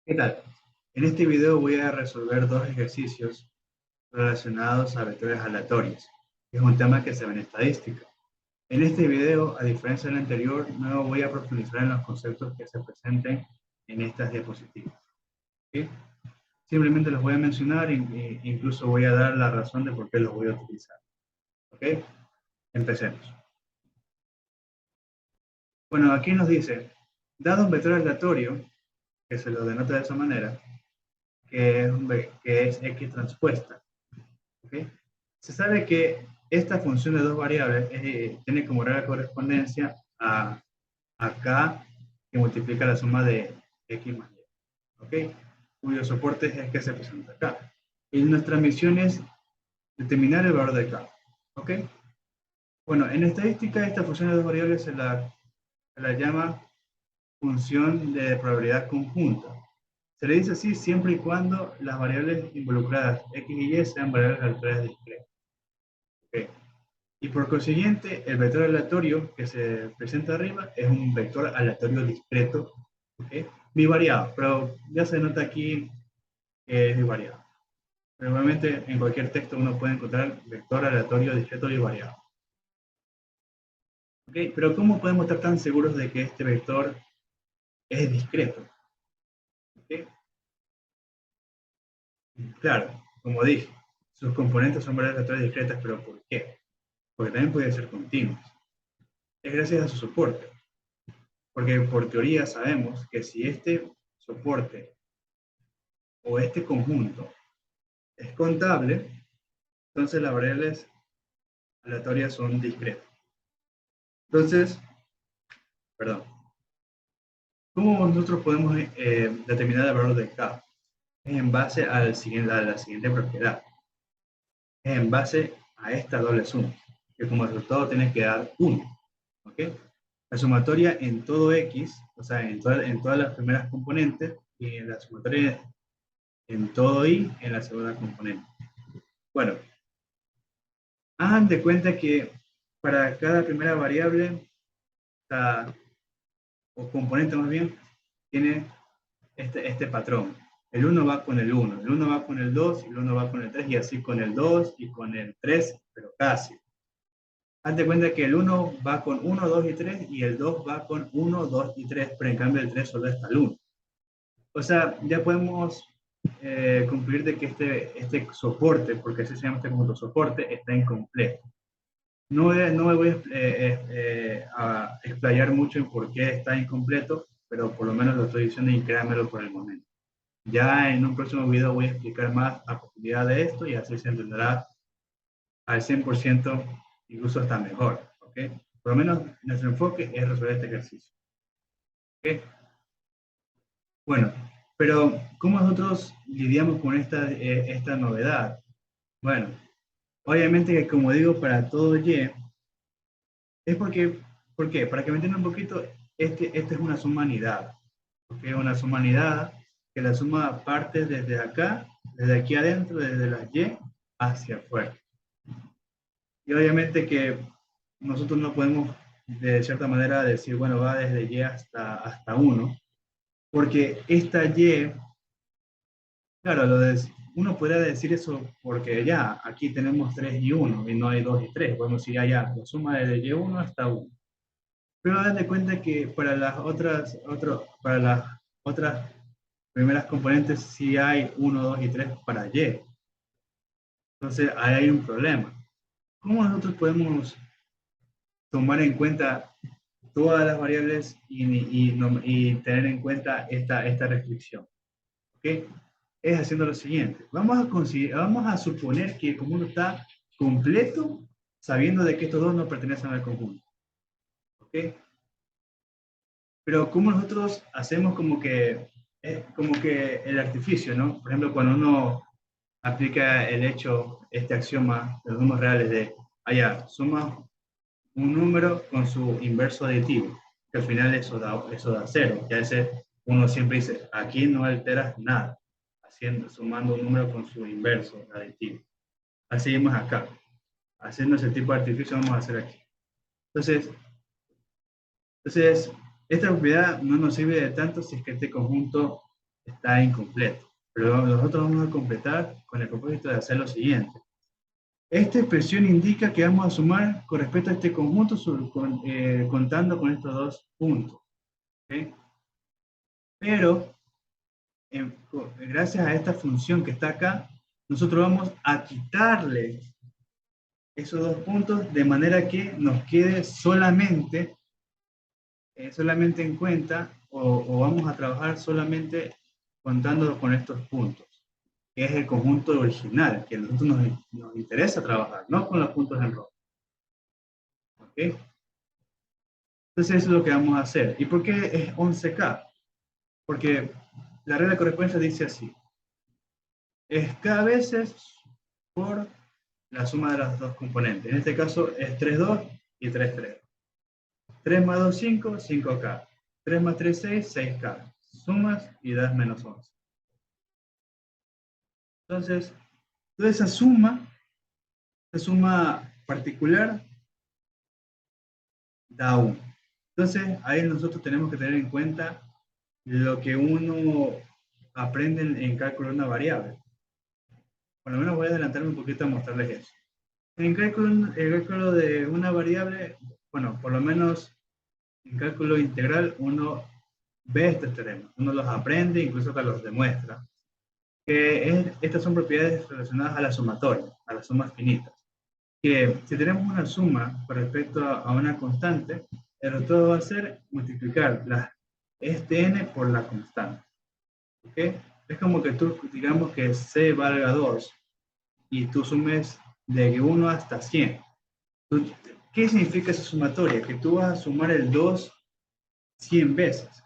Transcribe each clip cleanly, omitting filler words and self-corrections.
¿Qué tal? En este video voy a resolver dos ejercicios relacionados a vectores aleatorios, que es un tema que se ve en estadística. En este video, a diferencia del anterior, no voy a profundizar en los conceptos que se presenten en estas diapositivas. ¿Sí? Simplemente los voy a mencionar e incluso voy a dar la razón de por qué los voy a utilizar. ¿Ok? Empecemos. Bueno, aquí nos dice, dado un vector aleatorio, que se lo denota de esa manera, que es X transpuesta. ¿Okay? Se sabe que esta función de dos variables tiene como regla de correspondencia a k que multiplica la suma de x más y, ¿okay? Cuyo soporte es que se presenta acá. Y nuestra misión es determinar el valor de k. ¿Okay? Bueno, en estadística esta función de dos variables se la llama función de probabilidad conjunta. Se le dice así siempre y cuando las variables involucradas x y y sean variables aleatorias discretas. ¿Okay? Y por consiguiente, el vector aleatorio que se presenta arriba es un vector aleatorio discreto, ¿okay? Bivariado, pero ya se nota aquí que es bivariado. Normalmente en cualquier texto uno puede encontrar vector aleatorio discreto bivariado. ¿Okay? Pero ¿cómo podemos estar tan seguros de que este vector es discreto? ¿Okay? Claro, como dije, sus componentes son variables aleatorias discretas, pero ¿por qué? Porque también pueden ser continuos. Es gracias a su soporte. Porque por teoría sabemos que si este soporte o este conjunto es contable, entonces las variables aleatorias son discretas. Entonces, perdón, ¿cómo nosotros podemos determinar el valor de k? Es en base a la siguiente propiedad. Es en base a esta doble suma, que como resultado tiene que dar 1. ¿Okay? La sumatoria en todo x, o sea, en todas las primeras componentes, y la sumatoria en todo y en la segunda componente. Bueno, hagan de cuenta que para cada primera variable, o componente más bien, tiene este patrón. El 1 va con el 1, el 1 va con el 2, el 1 va con el 3, y así con el 2 y con el 3, pero casi. Haz de cuenta que el 1 va con 1, 2 y 3, y el 2 va con 1, 2 y 3, pero en cambio el 3 solo está el 1. O sea, ya podemos concluir de que este soporte, porque así se llama este conjunto soporte, está incompleto. No me voy a explayar mucho en por qué está incompleto, pero por lo menos lo estoy diciendo y créanmelo por el momento. Ya en un próximo video voy a explicar más a profundidad de esto y así se entenderá al 100%, incluso hasta mejor. ¿Okay? Por lo menos nuestro enfoque es resolver este ejercicio. ¿Okay? Bueno, pero ¿cómo nosotros lidiamos con esta novedad? Bueno, obviamente que como digo, para todo Y, es porque, ¿por qué? Para que me entiendan un poquito, esta es una suma anidada. ¿Okay? Una suma anidada, que la suma parte desde acá, desde aquí adentro, desde las Y hacia afuera. Y obviamente que nosotros no podemos, de cierta manera, decir, bueno, va desde Y hasta 1, porque esta Y, claro, uno podría decir eso porque ya, aquí tenemos 3 y 1, y no hay 2 y 3. Podemos decir, ya, la suma desde Y1 hasta 1. Pero haz de cuenta que para las otras primeras componentes sí hay 1, 2 y 3 para Y. Entonces ahí hay un problema. ¿Cómo nosotros podemos tomar en cuenta todas las variables y tener en cuenta esta restricción? ¿Okay? Es haciendo lo siguiente. Vamos a suponer que el conjunto está completo sabiendo de que estos dos no pertenecen al conjunto. ¿Okay? Pero ¿cómo nosotros hacemos como que el artificio, ¿no? Por ejemplo, cuando uno aplica este axioma de los números reales de, suma un número con su inverso aditivo, que al final eso da cero. Ya uno siempre dice, aquí no alteras nada, sumando un número con su inverso aditivo. Así vemos acá. Haciendo ese tipo de artificio vamos a hacer aquí. Entonces, esta propiedad no nos sirve de tanto si es que este conjunto está incompleto. Pero nosotros vamos a completar con el propósito de hacer lo siguiente. Esta expresión indica que vamos a sumar con respecto a este conjunto contando con estos dos puntos. ¿Okay? Pero gracias a esta función que está acá, nosotros vamos a quitarle esos dos puntos de manera que nos quede solamente en cuenta o vamos a trabajar solamente contando con estos puntos, que es el conjunto original, que a nosotros nos interesa trabajar, no con los puntos en rojo. ¿Ok? Entonces eso es lo que vamos a hacer. ¿Y por qué es 11K? Porque la regla de correspondencia dice así. Es K veces por la suma de las dos componentes. En este caso es 3,2 y 3,3. 3 más 2, 5, 5K. 3 más 3, 6, 6K. Sumas y das menos 11. Entonces, toda esa suma particular, da 1. Entonces, ahí nosotros tenemos que tener en cuenta lo que uno aprende en cálculo de una variable. Por lo menos voy a adelantarme un poquito a mostrarles eso. En el cálculo de una variable, bueno, por lo menos en cálculo integral, uno ve estos teoremas, uno los aprende, incluso hasta los demuestra. Estas son propiedades relacionadas a la sumatoria, a las sumas finitas. Que si tenemos una suma con respecto a una constante, el resultado va a ser multiplicar este n por la constante. ¿Okay? Es como que tú, digamos que c valga 2 y tú sumes de 1 hasta 100. ¿Qué significa esa sumatoria? Que tú vas a sumar el 2 100 veces.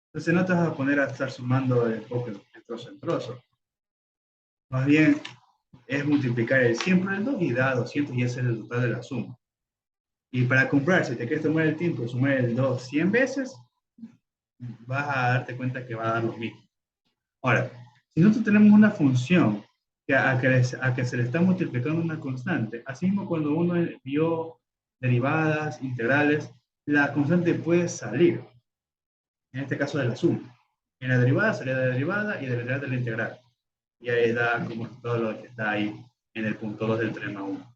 Entonces no te vas a poner a estar sumando de poco en trozo en trozo. Más bien es multiplicar el 100 por el 2 y da 200 y ese es el total de la suma. Y para comprar, si te quieres tomar el tiempo de sumar el 2 100 veces, vas a darte cuenta que va a dar lo mismo. Ahora, si nosotros tenemos una función a que se le está multiplicando una constante, así mismo cuando uno vio derivadas, integrales, la constante puede salir, en este caso de la suma. En la derivada salía de la derivada y de la integral de la integral. Y ahí da como todo lo que está ahí en el punto 2 del teorema 1.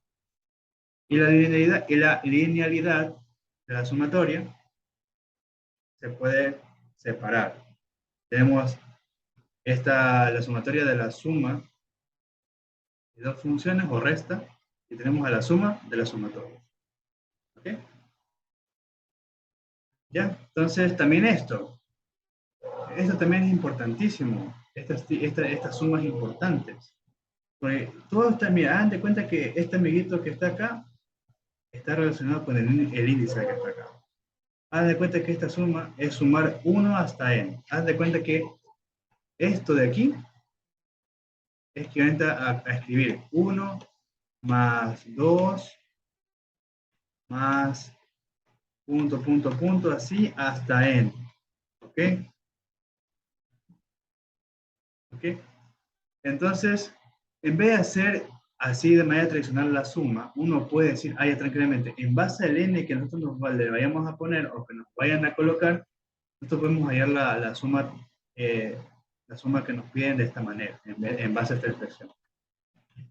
Y la linealidad de la sumatoria se puede separar. Tenemos la sumatoria de la suma de dos funciones o resta, y tenemos a la suma de la sumatoria. ¿Ok? ¿Ya? Entonces, también esto también es importantísimo, estas sumas importantes. Porque todo está, mira, hagan de cuenta que este amiguito que está acá está relacionado con el índice que está acá. Haz de cuenta que esta suma es sumar 1 hasta n. Haz de cuenta que esto de aquí es equivalente a escribir 1 más 2 más punto, punto, punto, así hasta n. ¿Ok? ¿Ok? Entonces, en vez de hacer así de manera tradicional la suma, uno puede decir, ya tranquilamente, en base al n que nosotros le vayamos a poner o que nos vayan a colocar, nosotros podemos hallar la suma que nos piden de esta manera, en base a esta expresión.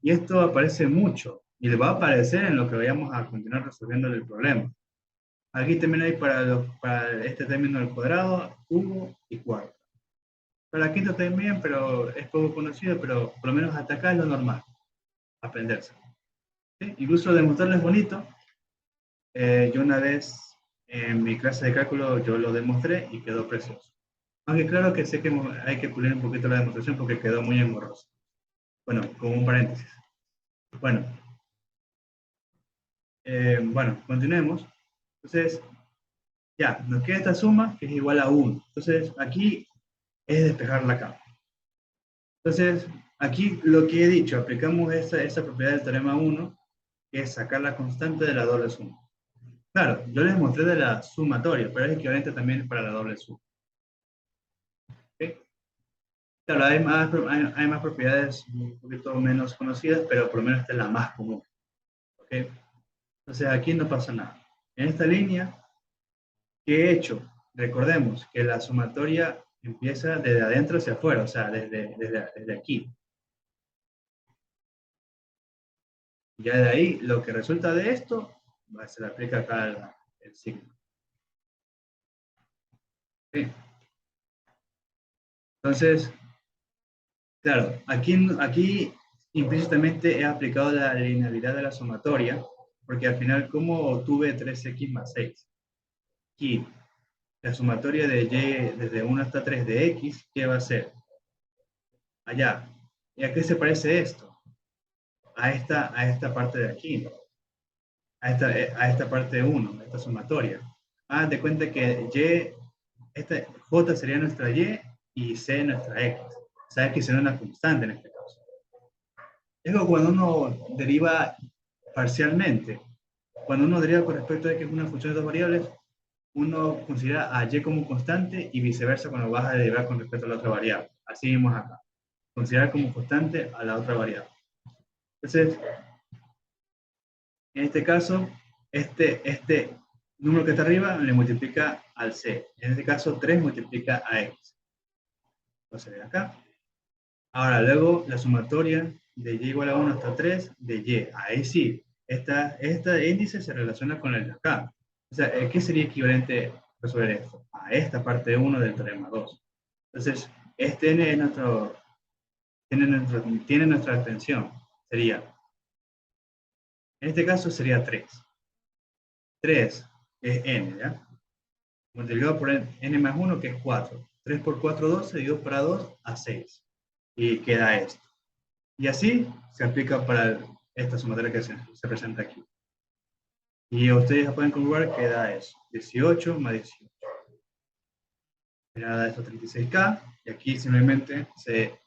Y esto aparece mucho, y le va a aparecer en lo que vayamos a continuar resolviendo el problema. Aquí también hay para este término del cuadrado, cubo y cuarto. Para la quinta también, pero es poco conocido, pero por lo menos hasta acá es lo normal, aprenderse. ¿Sí? Incluso demostrarles bonito. Yo una vez en mi clase de cálculo yo lo demostré y quedó precioso. Aunque claro que sé que hay que pulir un poquito la demostración porque quedó muy engorroso. Bueno, con un paréntesis. Bueno, continuemos. Entonces, ya, nos queda esta suma que es igual a 1. Entonces, aquí es despejar la cama. Entonces, aquí lo que he dicho, aplicamos esa propiedad del teorema 1, que es sacar la constante de la doble suma. Claro, yo les mostré de la sumatoria, pero es equivalente también para la doble suma. ¿Okay? Claro, hay más propiedades un poquito menos conocidas, pero por lo menos esta es la más común. ¿Okay? Entonces aquí no pasa nada. En esta línea, ¿qué he hecho? Recordemos que la sumatoria empieza desde adentro hacia afuera, o sea, desde aquí. Ya de ahí, lo que resulta de esto, se le aplica acá el signo. ¿Sí? Entonces, claro, aquí implícitamente he aplicado la linealidad de la sumatoria, porque al final, ¿cómo obtuve 3x más 6? Aquí, la sumatoria de y desde 1 hasta 3 de x, ¿qué va a ser? Allá. ¿Y a qué se parece esto? A esta parte de aquí, a esta parte de 1, a esta sumatoria. Haz de cuenta que j sería nuestra y c nuestra x. Sabes que será una constante en este caso. Es como cuando uno deriva parcialmente. Cuando uno deriva con respecto a que es una función de dos variables, uno considera a y como constante y viceversa cuando vas a derivar con respecto a la otra variable. Así vimos acá. Considerar como constante a la otra variable. Entonces, en este caso, este número que está arriba le multiplica al c. En este caso, 3 multiplica a x. Entonces, de acá. Ahora, luego, la sumatoria de y igual a 1 hasta 3 de y. Ahí sí, este índice se relaciona con el de acá. O sea, ¿qué sería equivalente resolver esto? A esta parte 1 del teorema 2. Entonces, este n es tiene nuestra extensión. Sería, en este caso sería 3. 3 es n, ¿ya? Multiplicado por n más 1, que es 4. 3 por 4, 12, y 2 para 2, a 6. Y queda esto. Y así se aplica para esta sumatoria que se presenta aquí. Y ustedes ya pueden comprobar que da eso. 18 más 18. Da esto 36K. Y aquí simplemente se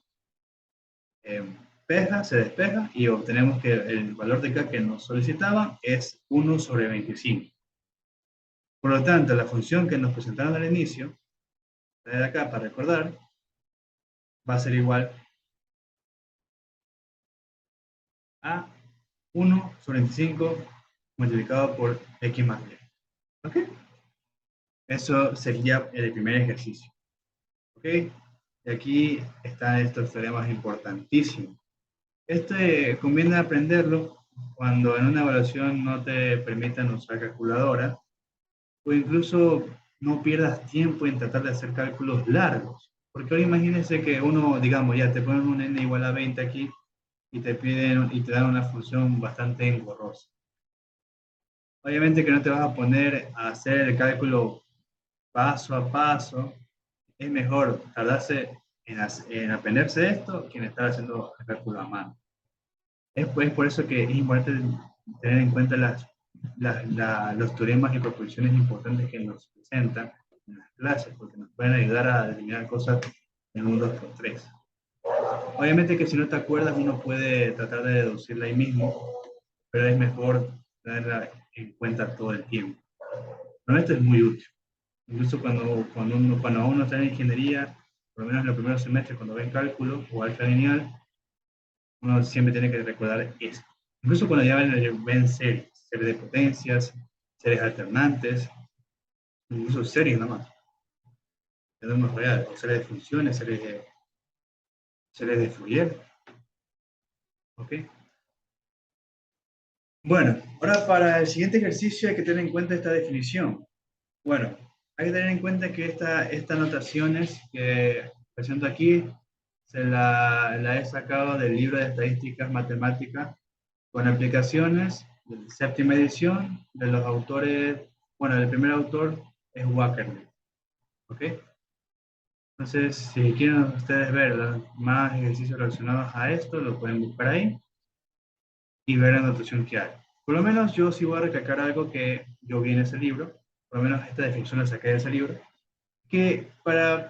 despeja y obtenemos que el valor de K que nos solicitaban es 1 sobre 25. Por lo tanto, la función que nos presentaron al inicio, de acá para recordar, va a ser igual a 1 sobre 25 multiplicado por x más y. ¿Ok? Eso sería el primer ejercicio. ¿Ok? Y aquí están estos teoremas importantísimos. Conviene aprenderlo cuando en una evaluación no te permitan usar calculadora, o incluso no pierdas tiempo en tratar de hacer cálculos largos. Porque ahora imagínense que uno, digamos, ya te ponen un n igual a 20 aquí y te dan una función bastante engorrosa. Obviamente que no te vas a poner a hacer el cálculo paso a paso. Es mejor tardarse en aprenderse esto que en estar haciendo el cálculo a mano. Es por eso que es importante tener en cuenta los teoremas y proposiciones importantes que nos presentan en las clases, porque nos pueden ayudar a determinar cosas en un 2×3. Obviamente que si no te acuerdas, uno puede tratar de deducirla ahí mismo, pero es mejor tenerla en cuenta todo el tiempo. Pero esto es muy útil. Incluso cuando uno está en ingeniería, por lo menos en los primeros semestres, cuando ven cálculo o álgebra lineal, uno siempre tiene que recordar esto. Incluso cuando ya ven series de potencias, series alternantes, incluso series nomás, de números reales, o series de funciones, series de Fourier. ¿Ok? Bueno, ahora para el siguiente ejercicio hay que tener en cuenta esta definición. Bueno, hay que tener en cuenta que estas notaciones que presento aquí la he sacado del libro de estadísticas matemáticas con aplicaciones de séptima edición de los autores. Bueno, el primer autor es Wackerle. ¿Ok? Entonces, si quieren ustedes ver más ejercicios relacionados a esto, lo pueden buscar ahí y ver la notación que hay. Por lo menos yo sí voy a recalcar algo que yo vi en ese libro, por lo menos esta definición la saqué de ese libro, que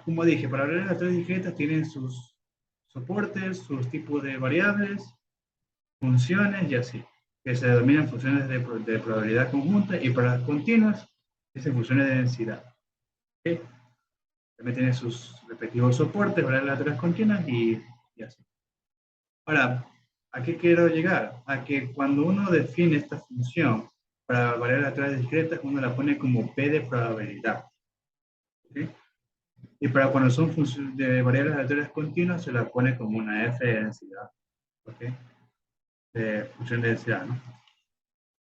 como dije, para hablar de las tres discretas tienen sus soportes, sus tipos de variables, funciones y así, que se denominan funciones de probabilidad conjunta, y para las continuas, esas funciones de densidad. ¿Okay? También tiene sus respectivos soportes, variables laterales continuas y así. Ahora, ¿a qué quiero llegar? A que cuando uno define esta función para variables laterales discretas, uno la pone como P de probabilidad. ¿Okay? Y para cuando son de variables aleatorias continuas, se la pone como una f de densidad. ¿Ok? De función de densidad, ¿no?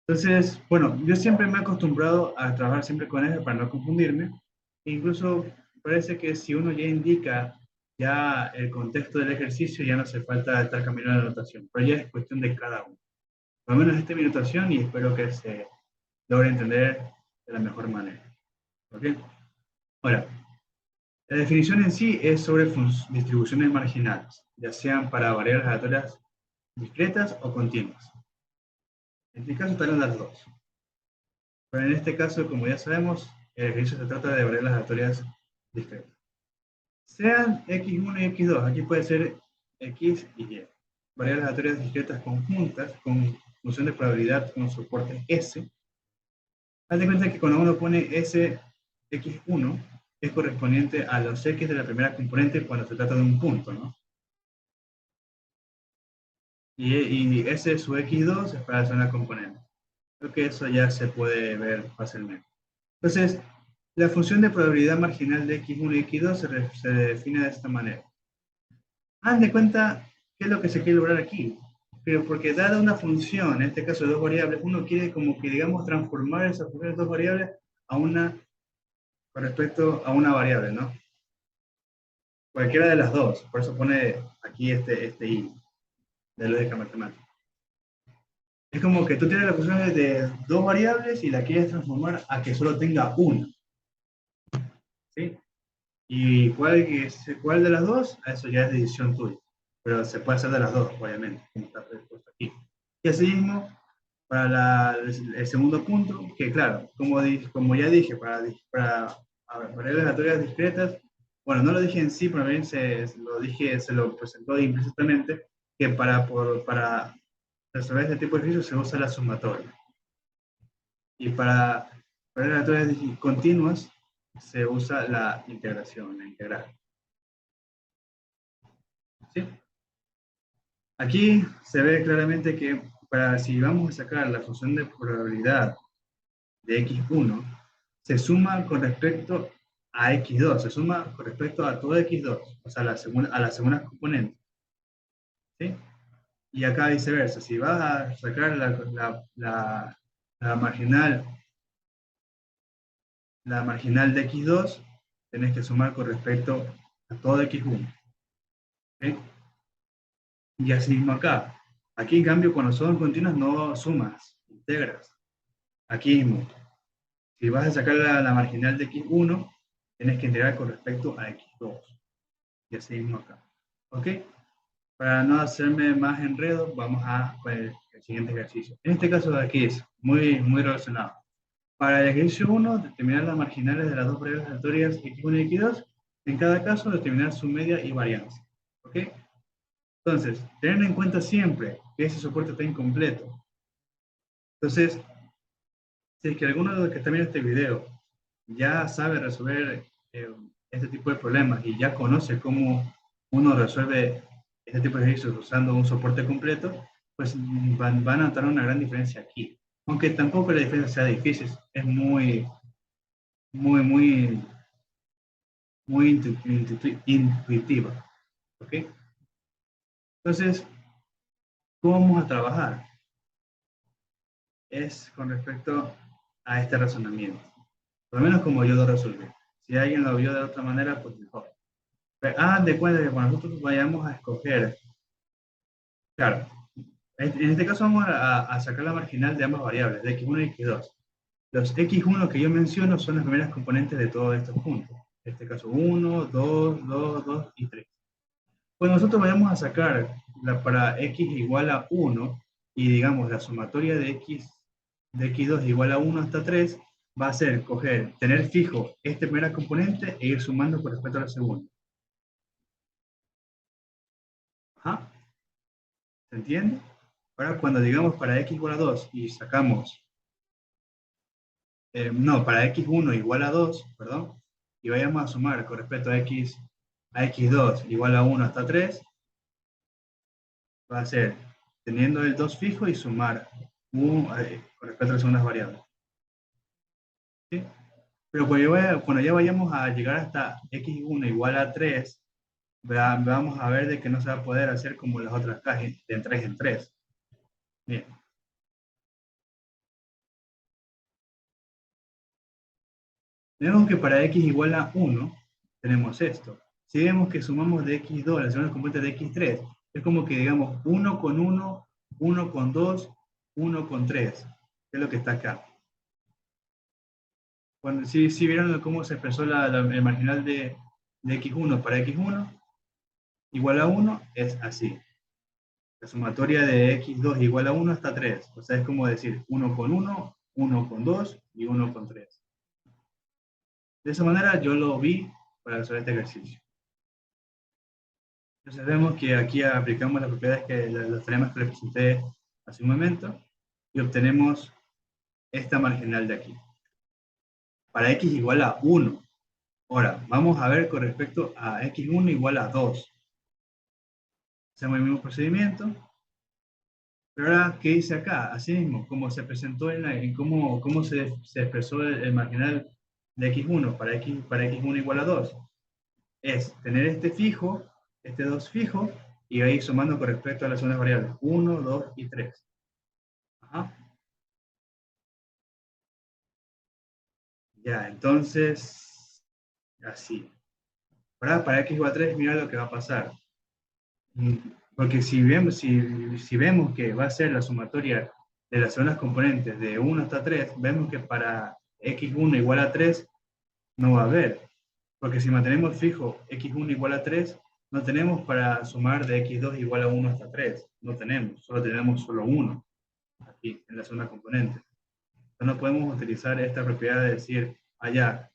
Entonces, bueno, yo siempre me he acostumbrado a trabajar siempre con f para no confundirme. Incluso parece que si uno ya indica ya el contexto del ejercicio, ya no hace falta estar cambiando la notación. Pero ya es cuestión de cada uno. Por lo menos esta es mi notación y espero que se logre entender de la mejor manera. ¿Ok? Ahora, la definición en sí es sobre distribuciones marginales, ya sean para variables aleatorias discretas o continuas. En este caso están las dos. Pero en este caso, como ya sabemos, el ejercicio se trata de variables aleatorias discretas. Sean x1 y x2, aquí puede ser x y y. Variables aleatorias discretas conjuntas con función de probabilidad con soporte s. Haz de cuenta que cuando uno pone s x1 es correspondiente a los x de la primera componente cuando se trata de un punto, ¿no? Y S su x2 es para la segunda componente. Creo que eso ya se puede ver fácilmente. Entonces, la función de probabilidad marginal de x1 y x2 se define de esta manera. Haz de cuenta qué es lo que se quiere lograr aquí. Pero porque dada una función, en este caso de dos variables, uno quiere como que, digamos, transformar esa función de dos variables a una, con respecto a una variable, ¿no? Cualquiera de las dos. Por eso pone aquí este i de lógica matemática. Es como que tú tienes la función de dos variables y la quieres transformar a que solo tenga una. ¿Sí? ¿Y cuál de las dos? Eso ya es decisión tuya. Pero se puede hacer de las dos, obviamente, como está puesto aquí. Y así mismo, para el segundo punto, que claro, como ya dije, para variables aleatorias discretas, bueno, no lo dije en sí, pero bien se lo presentó implícitamente, que para resolver este tipo de ejercicios se usa la sumatoria. Y para variables continuas se usa la integración, la integral. ¿Sí? Aquí se ve claramente que si vamos a sacar la función de probabilidad de x1, se suma con respecto a x2, se suma con respecto a todo x2, o sea, a la segunda componente. ¿Sí? Y acá viceversa, si vas a sacar la marginal de x2, tenés que sumar con respecto a todo x1. ¿Okay? Y así mismo acá. Aquí, en cambio, cuando son continuas, no sumas, integras. Aquí mismo, si vas a sacar la marginal de x1, tienes que integrar con respecto a x2. Y así mismo acá. ¿Ok? Para no hacerme más enredo, vamos a el siguiente ejercicio. En este caso de aquí es muy relacionado. Para el ejercicio 1, determinar las marginales de las dos variables aleatorias x1 y x2. En cada caso, determinar su media y varianza. ¿Ok? Entonces, tener en cuenta siempre que ese soporte está incompleto. Entonces, si es que alguno de los que está viendo este video ya sabe resolver este tipo de problemas y ya conoce cómo uno resuelve este tipo de ejercicios usando un soporte completo, pues van a notar una gran diferencia aquí. Aunque tampoco la diferencia sea difícil, es muy intuitiva. ¿Ok? Entonces, ¿cómo vamos a trabajar? Es con respecto a este razonamiento. Por lo menos como yo lo resolví. Si alguien lo vio de otra manera, pues mejor. Pero de cuenta que cuando nosotros vayamos a escoger, claro, en este caso vamos a sacar la marginal de ambas variables, de x1 y x2. Los x1 que yo menciono son las primeras componentes de todos estos puntos. En este caso 1, 2, 2, 2 y 3. Cuando nosotros vayamos a sacar para x igual a 1 y digamos la sumatoria de x2 igual a 1 hasta 3, va a ser tener fijo este primera componente e ir sumando con respecto a la segunda. Ajá. ¿Se entiende? Ahora cuando digamos para x igual a 2 y sacamos, no, para x1 igual a 2, perdón, y vayamos a sumar con respecto a x2 igual a 1 hasta 3, va a ser teniendo el 2 fijo y sumar con respecto a las segundas variables. ¿Sí? Pero cuando ya vayamos a llegar hasta x1 igual a 3, vamos a ver de que no se va a poder hacer como las otras cajas de 3 en 3. Bien. Vemos que para x igual a 1, tenemos esto. Si vemos que sumamos de x2 las segundas componentes de x3, es como que digamos 1 con 1, 1 con 2, 1 con 3. Es lo que está acá. Bueno, si vieron cómo se expresó el marginal de x1 para x1 igual a 1, es así. La sumatoria de x2 igual a 1 hasta 3. O sea, es como decir 1 con 1, 1 con 2 y 1 con 3. De esa manera yo lo vi para resolver este ejercicio. Entonces vemos que aquí aplicamos las propiedades los teoremas que les presenté hace un momento y obtenemos esta marginal de aquí. Para x igual a 1. Ahora, vamos a ver con respecto a x1 igual a 2. Hacemos el mismo procedimiento. Pero ahora, ¿qué dice acá? Así mismo, como se presentó en cómo se expresó el marginal de x1 para x1 igual a 2. Es tener este fijo, este 2 fijo, y ahí sumando con respecto a las segundas variables. 1, 2 y 3. Ajá. Ya, entonces, así. Ahora, para x igual a 3, mira lo que va a pasar. Porque si vemos que va a ser la sumatoria de las segundas componentes de 1 hasta 3, vemos que para x1 igual a 3 no va a haber. Porque si mantenemos fijo x1 igual a 3, no tenemos para sumar de x2 igual a 1 hasta 3. No tenemos, solo tenemos solo 1 aquí en la segunda componente. Entonces no podemos utilizar esta propiedad de decir, allá,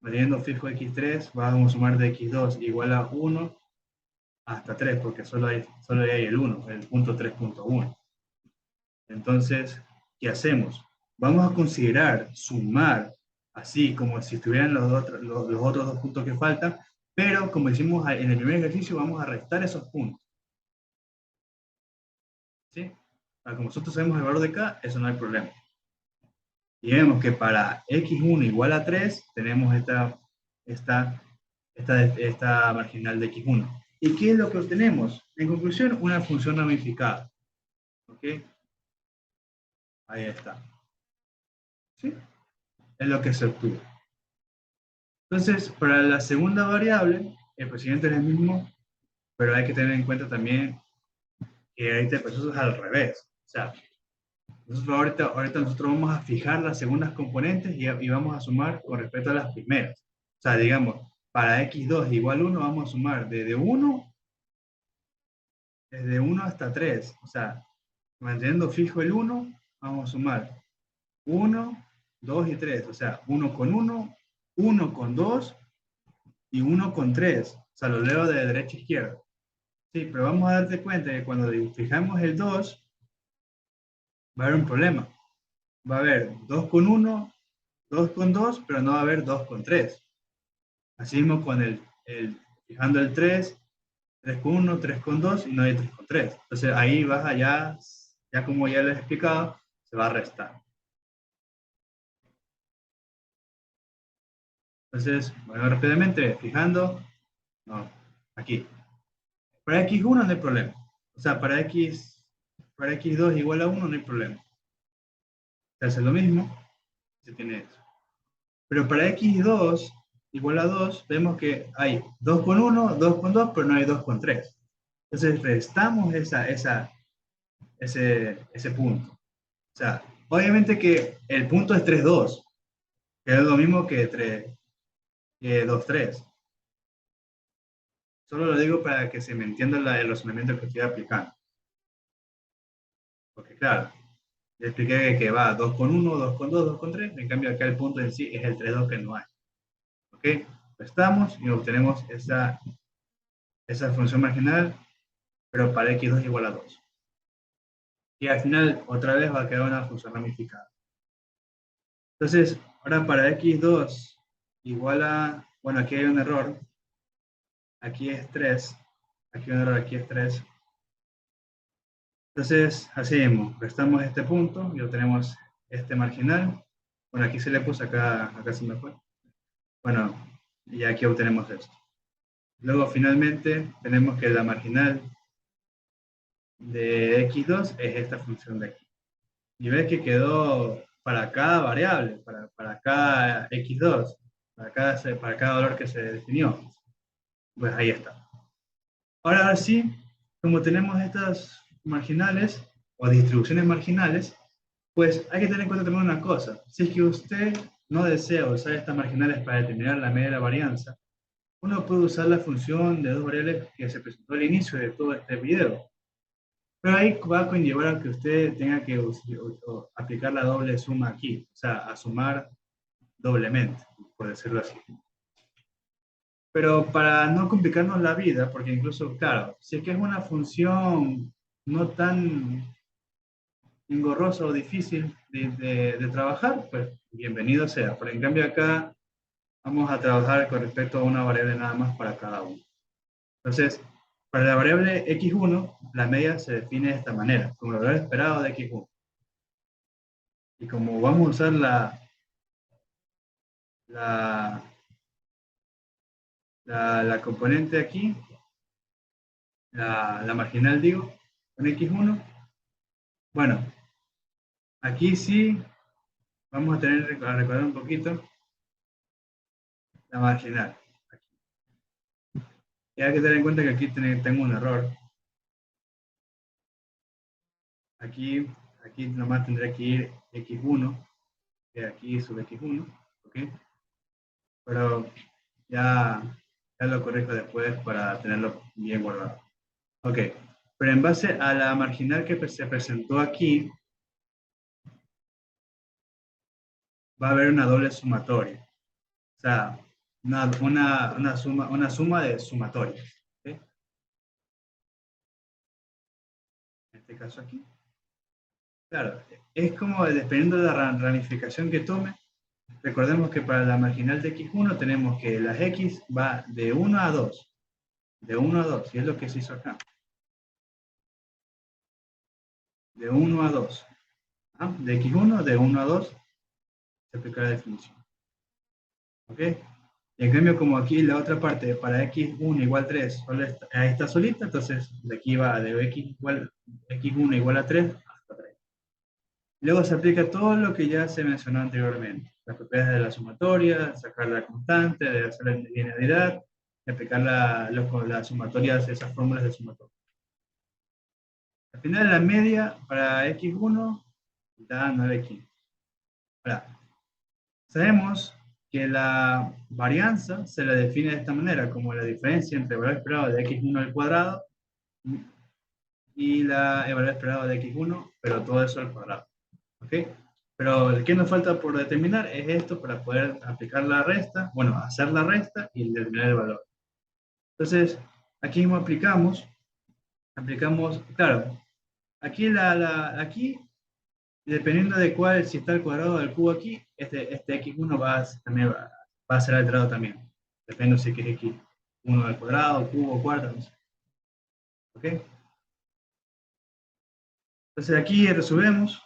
manteniendo fijo x3, vamos a sumar de x2 igual a 1 hasta 3, porque solo hay el 1, el punto 3.1. Entonces, ¿qué hacemos? Vamos a considerar sumar así como si estuvieran los otros dos puntos que faltan, pero como hicimos en el primer ejercicio, vamos a restar esos puntos. ¿Sí? Como nosotros sabemos el valor de k, eso no hay problema. Y vemos que para x1 igual a 3, tenemos esta marginal de x1. ¿Y qué es lo que obtenemos? En conclusión, una función ramificada. ¿Ok? Ahí está. ¿Sí? Es lo que se obtuvo. Entonces, para la segunda variable, el procedimiento es el mismo, pero hay que tener en cuenta también que este proceso es al revés. O sea, nosotros ahorita nosotros vamos a fijar las segundas componentes y vamos a sumar con respecto a las primeras. O sea, digamos, para x2 igual 1 vamos a sumar desde 1 hasta 3. O sea, manteniendo fijo el 1, vamos a sumar 1, 2 y 3. O sea, 1 con 1, 1 con 2 y 1 con 3. O sea, lo leo de derecha a izquierda. Sí, pero vamos a darte cuenta que cuando fijamos el 2, va a haber un problema. Va a haber 2 con 1, 2 con 2, pero no va a haber 2 con 3. Así mismo con fijando el 3, 3 con 1, 3 con 2 y no hay 3 con 3. Entonces ahí vas allá, ya como ya les he explicado, se va a restar. Entonces, bueno, rápidamente, fijando, no, aquí. Para x1 no hay problema. O sea, para x2 igual a 1 no hay problema. Se hace lo mismo, se tiene eso. Pero para x2 igual a 2, vemos que hay 2 con 1, 2 con 2, pero no hay 2 con 3. Entonces restamos ese punto. O sea, obviamente que el punto es 3, 2, que es lo mismo que 2, 3. Solo lo digo para que se me entienda el razonamiento que estoy aplicando. Porque claro, le expliqué que va 2 con 1, 2 con 2, 2 con 3. En cambio acá el punto en sí es el 3, 2 que no hay. ¿Ok? Restamos y obtenemos esa función marginal, pero para x2 igual a 2. Y al final, otra vez va a quedar una función ramificada. Entonces, ahora para x2 igual a, bueno, aquí hay un error. Aquí es 3. Aquí hay un error, aquí es 3. Entonces, así mismo, restamos este punto y obtenemos este marginal. Bueno, aquí se le puso, acá se me fue. Bueno, y aquí obtenemos esto. Luego finalmente tenemos que la marginal de x2 es esta función de aquí. Y ves que quedó para cada variable, para cada x2, para cada valor que se definió. Pues ahí está. Ahora sí, como tenemos estas marginales o distribuciones marginales, pues hay que tener en cuenta también una cosa. Si es que usted no desea usar estas marginales para determinar la media de la varianza, uno puede usar la función de dos variables que se presentó al inicio de todo este video. Pero ahí va a conllevar a que usted tenga que aplicar la doble suma aquí, o sea, a sumar doblemente, por decirlo así. Pero para no complicarnos la vida, porque incluso, claro, si es que es una función no tan engorrosa o difícil de trabajar, pues bienvenido sea. Pero en cambio acá vamos a trabajar con respecto a una variable nada más para cada uno. Entonces, para la variable x1, la media se define de esta manera, como el valor esperado de x1. Y como vamos a usar la, la componente aquí, la marginal digo, con x1, bueno, aquí sí vamos a tener que recordar un poquito la marginal. Y hay que tener en cuenta que aquí tengo un error. Aquí nomás tendré que ir x1, que aquí sube x1, ¿ok? Pero ya, ya lo corrijo después para tenerlo bien guardado. Ok, pero en base a la marginal que se presentó aquí, va a haber una doble sumatoria. O sea, una suma de sumatorias. ¿Okay? En este caso aquí. Claro, es como dependiendo de la ramificación que tome. Recordemos que para la marginal de x1 tenemos que las x va de 1 a 2. De 1 a 2, y es lo que se hizo acá. De 1 a 2. ¿Ah? De x1, de 1 a 2, se aplica la definición. ¿Ok? Y en cambio, como aquí la otra parte, para x1 igual 3, ahí está solita, entonces de aquí va de x1 igual a 3 hasta 3. Luego se aplica todo lo que ya se mencionó anteriormente. Las propiedades de la sumatoria, sacar la constante, de hacer la linealidad, aplicar las sumatorias, esas fórmulas de sumatoria. Al final la media para x1 da 9,15. Ahora, sabemos que la varianza se la define de esta manera, como la diferencia entre el valor esperado de x1 al cuadrado y el valor esperado de x1, pero todo eso al cuadrado. ¿Ok? Pero el que nos falta por determinar es esto para poder aplicar la resta, bueno, hacer la resta y determinar el valor. Entonces, aquí mismo aplicamos, claro, aquí, dependiendo de cuál, si está el cuadrado del cubo aquí, este x1 también va a ser alterado también. Depende si es x1 al cuadrado, cubo, cuarta, no sé. ¿Ok? Entonces aquí resolvemos.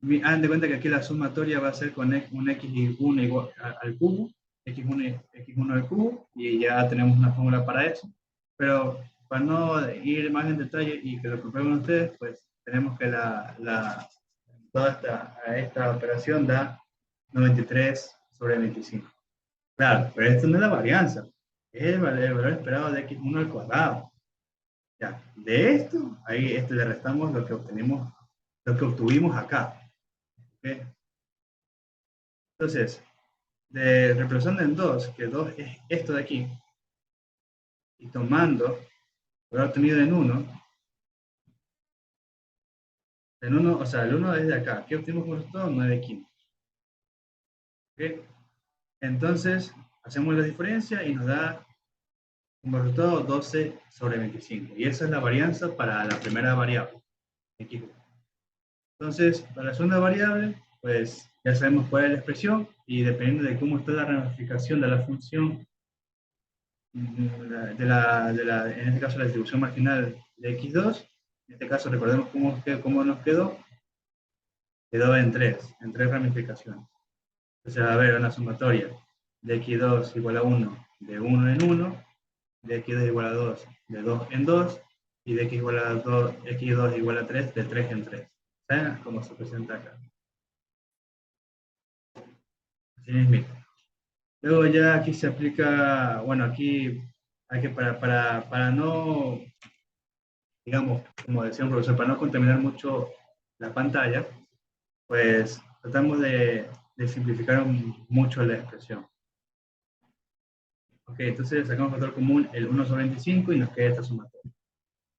Hagan de cuenta que aquí la sumatoria va a ser con un x1 igual al cubo, x1 al cubo, y ya tenemos una fórmula para eso. Pero para no ir más en detalle y que lo comprueben ustedes, pues tenemos que toda esta operación da 93/25. Claro, pero esto no es la varianza, es el valor esperado de x1 al cuadrado. Ya, de esto, ahí le restamos lo que obtuvimos acá. ¿Okay? Entonces, reemplazando en 2, que 2 es esto de aquí, y tomando lo obtenido en 1, o sea, el 1 es de acá. ¿Qué obtuvimos como resultado? 9,15. ¿Okay? Entonces, hacemos la diferencia y nos da como resultado 12/25. Y esa es la varianza para la primera variable, x1. Entonces, para la segunda variable, pues ya sabemos cuál es la expresión y dependiendo de cómo está la ramificación de la función, en este caso la distribución marginal de x2, en este caso recordemos cómo nos quedó en tres ramificaciones. Entonces, a ver, una sumatoria de x2 igual a 1, de 1 en 1, de x2 igual a 2, de 2 en 2, y de x igual a 2, x2 igual a 3, de 3 en 3. ¿Saben cómo se presenta acá? Así mismo. Luego ya aquí se aplica, bueno, aquí hay que para no, digamos, como decía un profesor, para no contaminar mucho la pantalla, pues tratamos de simplificar mucho la expresión. Ok, entonces sacamos factor común el 1 sobre 25 y nos queda esta sumatoria.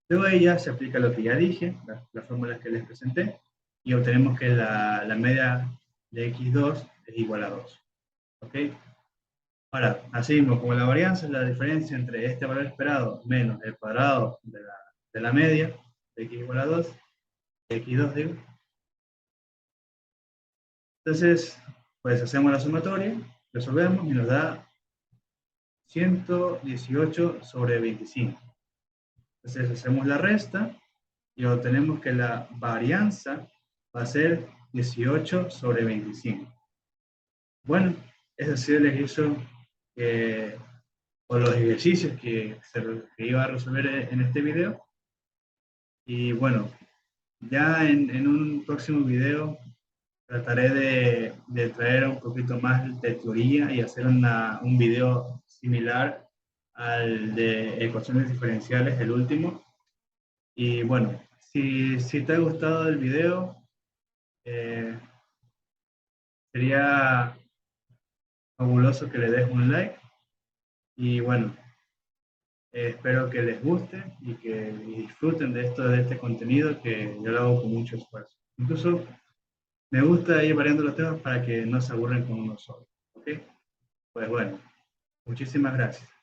Luego ahí ya se aplica lo que ya dije, las fórmulas que les presenté, y obtenemos que la media de x2 es igual a 2. ¿Ok? Ahora, así mismo, como la varianza es la diferencia entre este valor esperado menos el cuadrado de la media, de x igual a 2, de x2 digo. Entonces, pues hacemos la sumatoria, resolvemos y nos da 118 sobre 25. Entonces hacemos la resta y obtenemos que la varianza va a ser 18 sobre 25. Bueno, ese ha sido el ejercicio o los ejercicios que iba a resolver en este video. Y bueno, ya en un próximo video trataré de traer un poquito más de teoría y hacer un video similar al de ecuaciones diferenciales, el último. Y bueno, si te ha gustado el video, eh, sería fabuloso que le des un like. Y bueno, espero que les guste y que disfruten de este contenido que yo lo hago con mucho esfuerzo. Incluso me gusta ir variando los temas para que no se aburren con uno solo. ¿Ok? Pues bueno, muchísimas gracias.